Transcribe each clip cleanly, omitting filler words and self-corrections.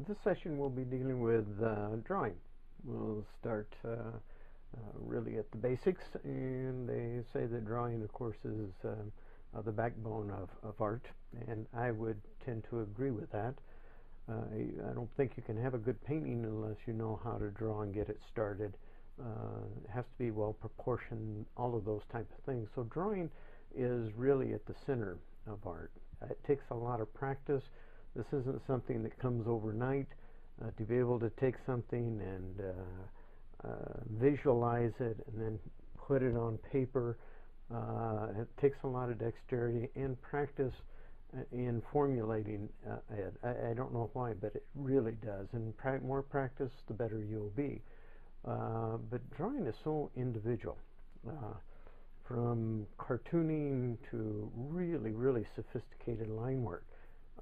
This session we'll be dealing with drawing. We'll start really at the basics, and they say that drawing, of course, is the backbone of art, and I would tend to agree with that. I don't think you can have a good painting unless you know how to draw and get it started. It has to be well proportioned, all of those type of things. So drawing is really at the center of art. It takes a lot of practice. This isn't something that comes overnight. To be able to take something and visualize it and then put it on paper, it takes a lot of dexterity and practice in formulating it. I don't know why, but it really does. And more practice, the better you'll be. But drawing is so individual. From cartooning to really, really sophisticated line work.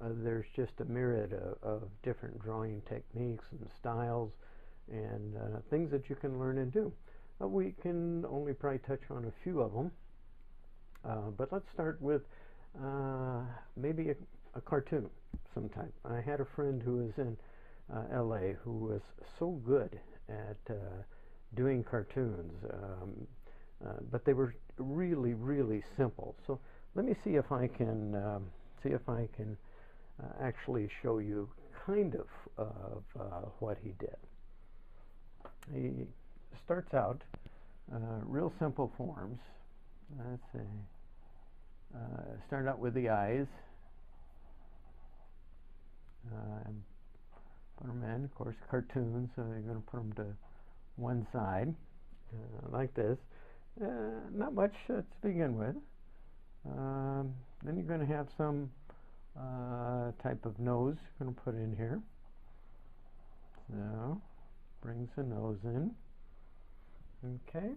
There's just a myriad of different drawing techniques and styles and things that you can learn and do. We can only probably touch on a few of them, but let's start with maybe a cartoon sometime. I had a friend who was in LA who was so good at doing cartoons, but they were really, really simple. So let me see if I can actually show you kind of what he did. He starts out real simple forms. Let's see. Start out with the eyes. And put them in, of course, cartoons, so you're going to put them to one side, like this. Not much to begin with. Then you're going to have some type of nose you're going to put in here. So, brings the nose in. Okay,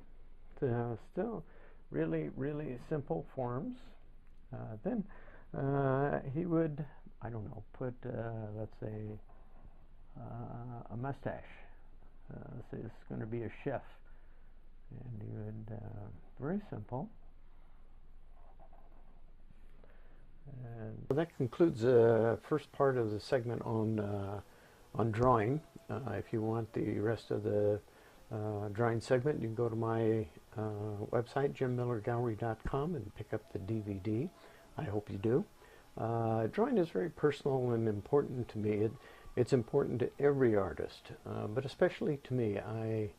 so still really, really simple forms. Then he would, I don't know, put, let's say, a mustache. Let's say this is going to be a chef. And he would, very simple. And that concludes the first part of the segment on drawing. If you want the rest of the drawing segment, you can go to my website, jimmillergallery.com, and pick up the DVD. I hope you do. Drawing is very personal and important to me. It's important to every artist, but especially to me. I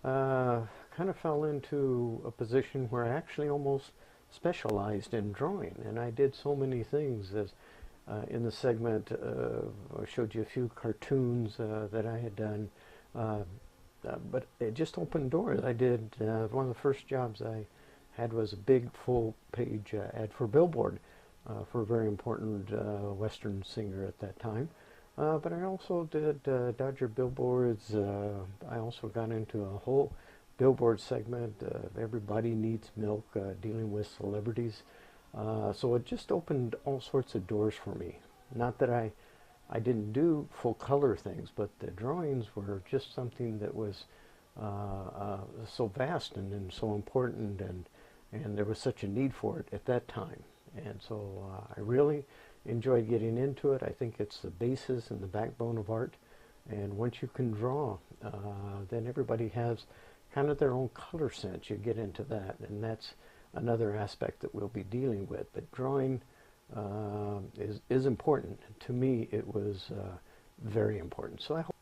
kind of fell into a position where I actually almost specialized in drawing, and I did so many things. As in the segment, I showed you a few cartoons that I had done, but it just opened doors. I did one of the first jobs I had was a big full-page ad for Billboard for a very important Western singer at that time. But I also did Dodger billboards. I also got into a whole Billboard segment, Everybody Needs Milk, dealing with celebrities. So it just opened all sorts of doors for me. Not that I didn't do full color things, but the drawings were just something that was so vast and so important, and there was such a need for it at that time. And so I really enjoyed getting into it. I think it's the basis and the backbone of art. And once you can draw, then everybody has kind of their own color sense. You get into that, and that's another aspect that we'll be dealing with. But drawing is important. To me, it was very important. So I hope